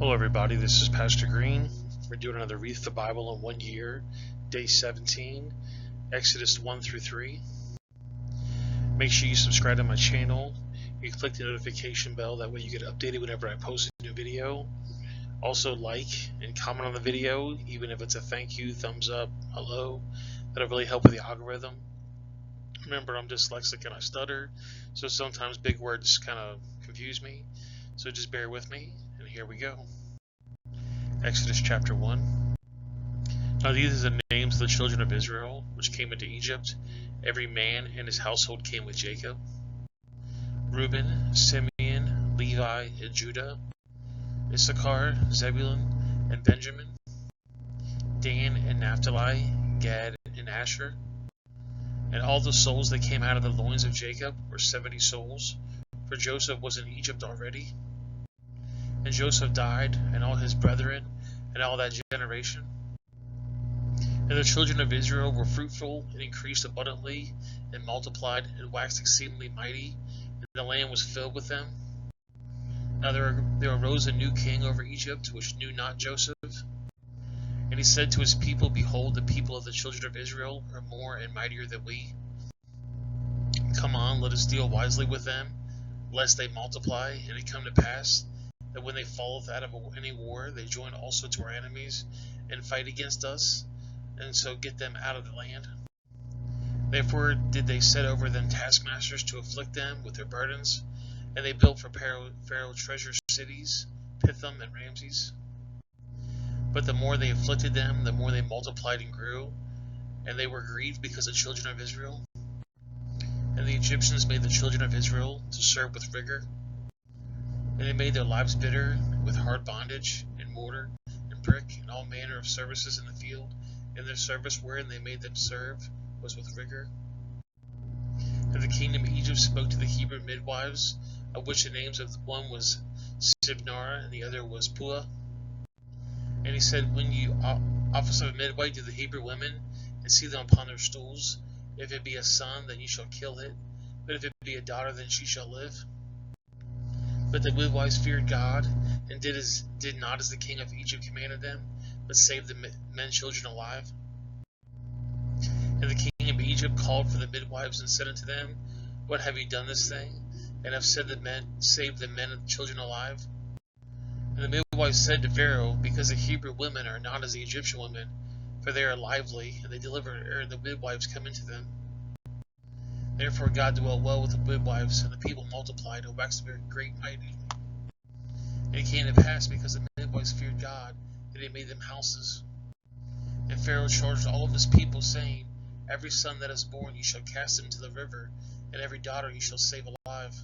Hello everybody, this is Pastor Green. We're doing another Read the Bible in 1 year, day 17, Exodus 1 through 3. Make sure you subscribe to my channel. You click the notification bell, that way you get updated whenever I post a new video. Also like and comment on the video, even if it's a thank you, thumbs up, hello. That'll really help with the algorithm. Remember, I'm dyslexic and I stutter, so sometimes big words kind of confuse me. So just bear with me, and here we go. Exodus chapter 1. Now these are the names of the children of Israel, which came into Egypt. Every man and his household came with Jacob. Reuben, Simeon, Levi, and Judah. Issachar, Zebulun, and Benjamin. Dan and Naphtali, Gad and Asher. And all the souls that came out of the loins of Jacob were 70 souls, for Joseph was in Egypt already. And Joseph died, and all his brethren, and all that generation. And the children of Israel were fruitful, and increased abundantly, and multiplied, and waxed exceedingly mighty, and the land was filled with them. Now there arose a new king over Egypt, which knew not Joseph. And he said to his people, Behold, the people of the children of Israel are more and mightier than we. Come on, let us deal wisely with them, lest they multiply, and it come to pass that when they falleth out of any war, they join also to our enemies, and fight against us, and so get them out of the land. Therefore did they set over them taskmasters to afflict them with their burdens, and they built for Pharaoh treasure cities, Pithom and Ramses. But the more they afflicted them, the more they multiplied and grew, and they were grieved because of the children of Israel. And the Egyptians made the children of Israel to serve with rigor. And they made their lives bitter with hard bondage, and mortar, and brick, and all manner of services in the field. And their service wherein they made them serve was with rigor. And the kingdom of Egypt spoke to the Hebrew midwives, of which the names of one was Sibnar, and the other was Puah. And he said, When you office of a midwife to the Hebrew women, and see them upon their stools, if it be a son, then you shall kill it, but if it be a daughter, then she shall live. But the midwives feared God, and did not as the king of Egypt commanded them, but saved the men children alive. And the king of Egypt called for the midwives, and said unto them, What have you done this thing, and have saved the men and the children alive? And the midwives said to Pharaoh, Because the Hebrew women are not as the Egyptian women, for they are lively, and they deliver ere the midwives come into them. Therefore God dwelt well with the midwives, and the people multiplied, and waxed very great mighty. And it came to pass, because the midwives feared God, that he made them houses. And Pharaoh charged all of his people, saying, Every son that is born you shall cast into the river, and every daughter you shall save alive.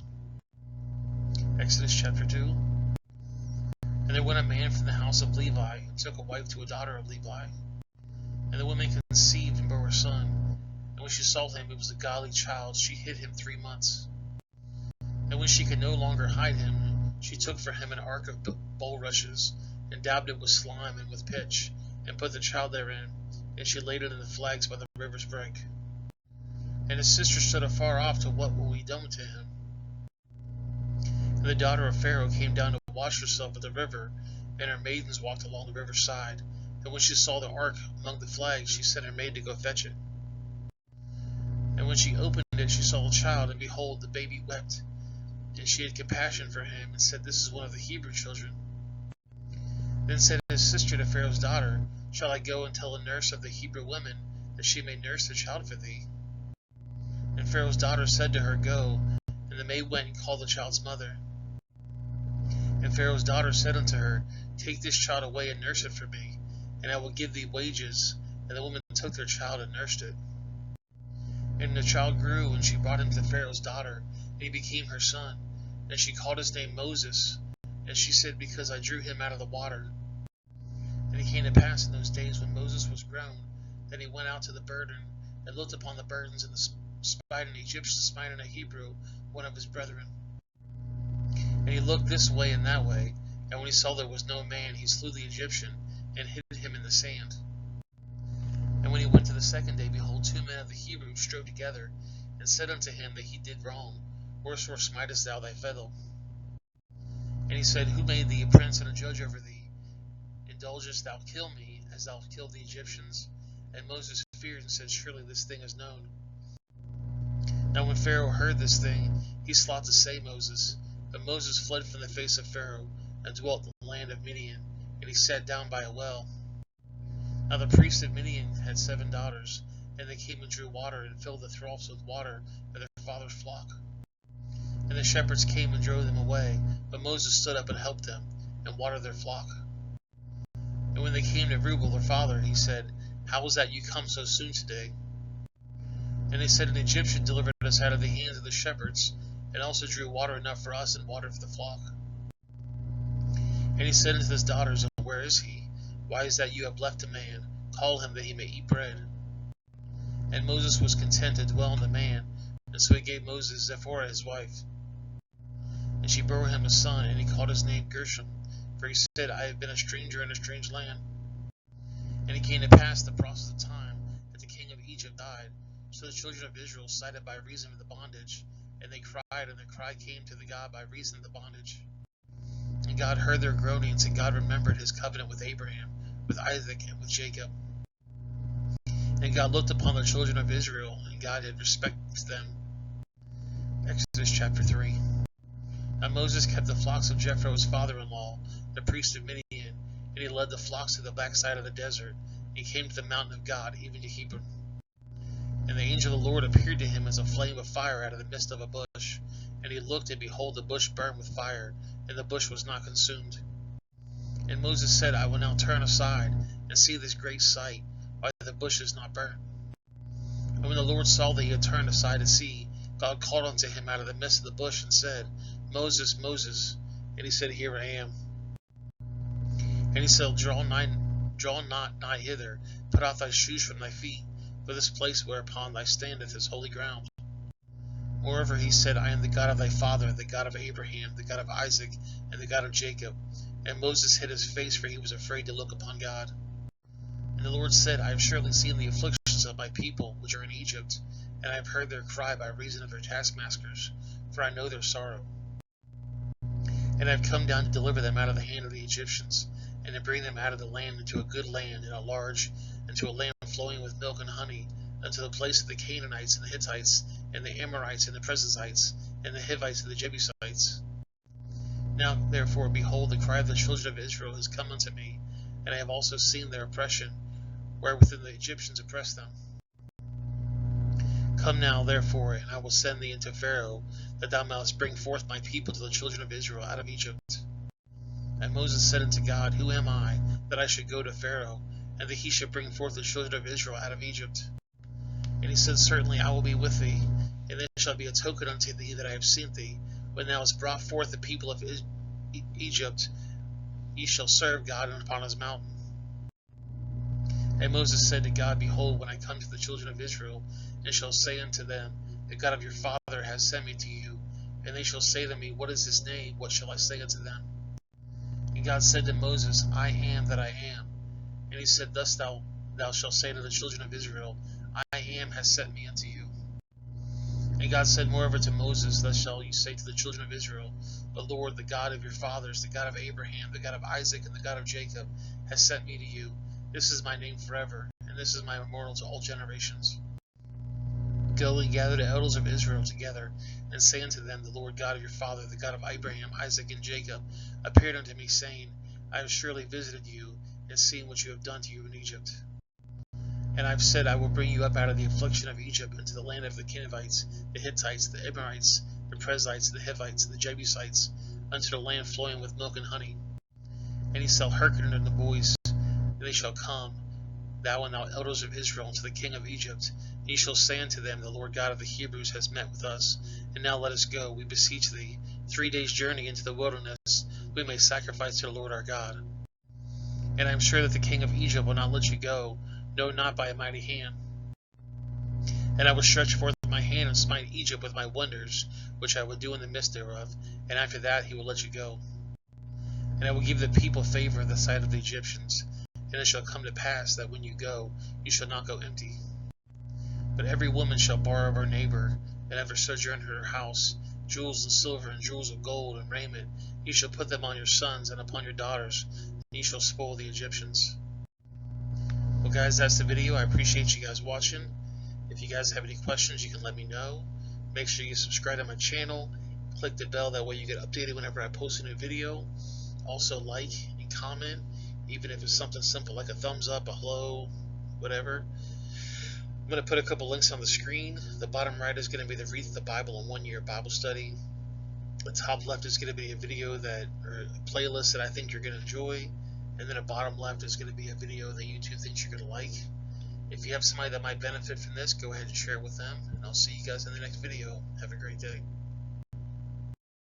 Exodus chapter 2. And there went a man from the house of Levi, and took a wife to a daughter of Levi. And the woman conceived and bore a son. And when she saw him, it was a godly child. She hid him 3 months. And when she could no longer hide him, she took for him an ark of bulrushes, and dabbed it with slime and with pitch, and put the child therein, and she laid it in the flags by the river's brink. And his sister stood afar off to what will be done to him. And the daughter of Pharaoh came down to wash herself at the river, and her maidens walked along the river's side. And when she saw the ark among the flags, she sent her maid to go fetch it. And when she opened it, she saw the child, and behold, the baby wept. And she had compassion for him, and said, This is one of the Hebrew children. Then said his sister to Pharaoh's daughter, Shall I go and tell the nurse of the Hebrew women, that she may nurse the child for thee? And Pharaoh's daughter said to her, Go. And the maid went and called the child's mother. And Pharaoh's daughter said unto her, Take this child away and nurse it for me, and I will give thee wages. And the woman took their child and nursed it. And the child grew, and she brought him to Pharaoh's daughter, and he became her son. And she called his name Moses. And she said, Because I drew him out of the water. And it came to pass in those days, when Moses was grown, that he went out to the burden, and looked upon the burdens, and spied an Egyptian smiting a Hebrew, one of his brethren. And he looked this way and that way, and when he saw there was no man, he slew the Egyptian, and hid him in the sand. And when he went to the second day, behold, 2 men of the Hebrews strove together, and said unto him that he did wrong, Wherefore smitest thou thy fellow? And he said, Who made thee a prince and a judge over thee? Indulgest thou kill me, as thou killed the Egyptians? And Moses feared and said, Surely this thing is known. Now when Pharaoh heard this thing, he sought to slay Moses. But Moses fled from the face of Pharaoh, and dwelt in the land of Midian, and he sat down by a well. Now the priest of Midian had 7 daughters, and they came and drew water, and filled the troughs with water of their father's flock. And the shepherds came and drove them away, but Moses stood up and helped them, and watered their flock. And when they came to Reuel their father, he said, How is that you come so soon today? And they said, An Egyptian delivered us out of the hands of the shepherds, and also drew water enough for us and water for the flock. And he said unto his daughters, Where is he? Why is that you have left a man? Call him that he may eat bread. And Moses was content to dwell in the man, and so he gave Moses Zipporah his wife. And she bore him a son, and he called his name Gershom, for he said, I have been a stranger in a strange land. And it came to pass the process of time that the king of Egypt died. So the children of Israel sighed by reason of the bondage, and they cried, and their cry came to the God by reason of the bondage. And God heard their groanings, and God remembered his covenant with Abraham, with Isaac, and with Jacob. And God looked upon the children of Israel, and God had respect to them. Exodus chapter 3. Now Moses kept the flocks of Jethro his father-in-law, the priest of Midian, and he led the flocks to the backside of the desert, and came to the mountain of God, even to Hebron. And the angel of the Lord appeared to him as a flame of fire out of the midst of a bush. And he looked, and behold, the bush burned with fire, and the bush was not consumed. And Moses said, I will now turn aside, and see this great sight, why the bush is not burnt. And when the Lord saw that he had turned aside to see, God called unto him out of the midst of the bush, and said, Moses, Moses. And he said, Here I am. And he said, Draw not nigh hither, put off thy shoes from thy feet, for this place whereupon thou standeth is holy ground. Moreover he said, I am the God of thy father, the God of Abraham, the God of Isaac, and the God of Jacob. And Moses hid his face, for he was afraid to look upon God. And the Lord said, I have surely seen the afflictions of my people which are in Egypt, and I have heard their cry by reason of their taskmasters, for I know their sorrow. And I have come down to deliver them out of the hand of the Egyptians, and to bring them out of the land into a good land, and a large, into a land flowing with milk and honey, unto the place of the Canaanites, and the Hittites, and the Amorites, and the Perizzites, and the Hivites, and the Jebusites. Now therefore, behold, the cry of the children of Israel has come unto me, and I have also seen their oppression, wherewith the Egyptians oppressed them. Come now, therefore, and I will send thee into Pharaoh, that thou mayest bring forth my people to the children of Israel out of Egypt. And Moses said unto God, Who am I, that I should go to Pharaoh, and that he should bring forth the children of Israel out of Egypt? And he said, Certainly I will be with thee, and there shall be a token unto thee that I have sent thee. When thou hast brought forth the people of Egypt, ye shall serve God upon his mountain. And Moses said to God, Behold, when I come to the children of Israel, and shall say unto them, The God of your father has sent me to you, and they shall say to me, What is his name? What shall I say unto them? And God said to Moses, I am that I am. And he said, Thus thou shalt say to the children of Israel, I am has sent me unto you. And God said moreover to Moses, Thus shall you say to the children of Israel, The Lord, the God of your fathers, the God of Abraham, the God of Isaac, and the God of Jacob, has sent me to you. This is my name forever, and this is my memorial to all generations. Go and gather the elders of Israel together, and say unto them, The Lord God of your father, the God of Abraham, Isaac, and Jacob, appeared unto me, saying, I have surely visited you, and seen what you have done to you in Egypt. And I have said, I will bring you up out of the affliction of Egypt into the land of the Canaanites, the Hittites, the Amorites, the Perizzites, the Hivites, the Jebusites, unto the land flowing with milk and honey. And he shall hearken unto the voice, and they shall come, thou and thou elders of Israel, unto the king of Egypt. And ye shall say unto them, The Lord God of the Hebrews has met with us. And now let us go, we beseech thee, 3 days' journey into the wilderness, we may sacrifice to the Lord our God. And I am sure that the king of Egypt will not let you go, no, not by a mighty hand. And I will stretch forth my hand and smite Egypt with my wonders, which I will do in the midst thereof, and after that he will let you go. And I will give the people favor in the sight of the Egyptians, and it shall come to pass that when you go, you shall not go empty. But every woman shall borrow of her neighbor, and ever sojourn in her house, jewels and silver, and jewels of gold, and raiment, You shall put them on your sons and upon your daughters, and you shall spoil the Egyptians. Well, guys, that's the video. I appreciate you guys watching. If you guys have any questions, you can let me know. Make sure you subscribe to my channel. Click the bell. That way you get updated whenever I post a new video. Also, like and comment, even if it's something simple like a thumbs up, a hello, whatever. I'm going to put a couple links on the screen. The bottom right is going to be the Read the Bible in 1 Year Bible Study. The top left is going to be a video or a playlist that I think you're going to enjoy. And then the bottom left is going to be a video that YouTube thinks you're going to like. If you have somebody that might benefit from this, go ahead and share it with them. And I'll see you guys in the next video. Have a great day.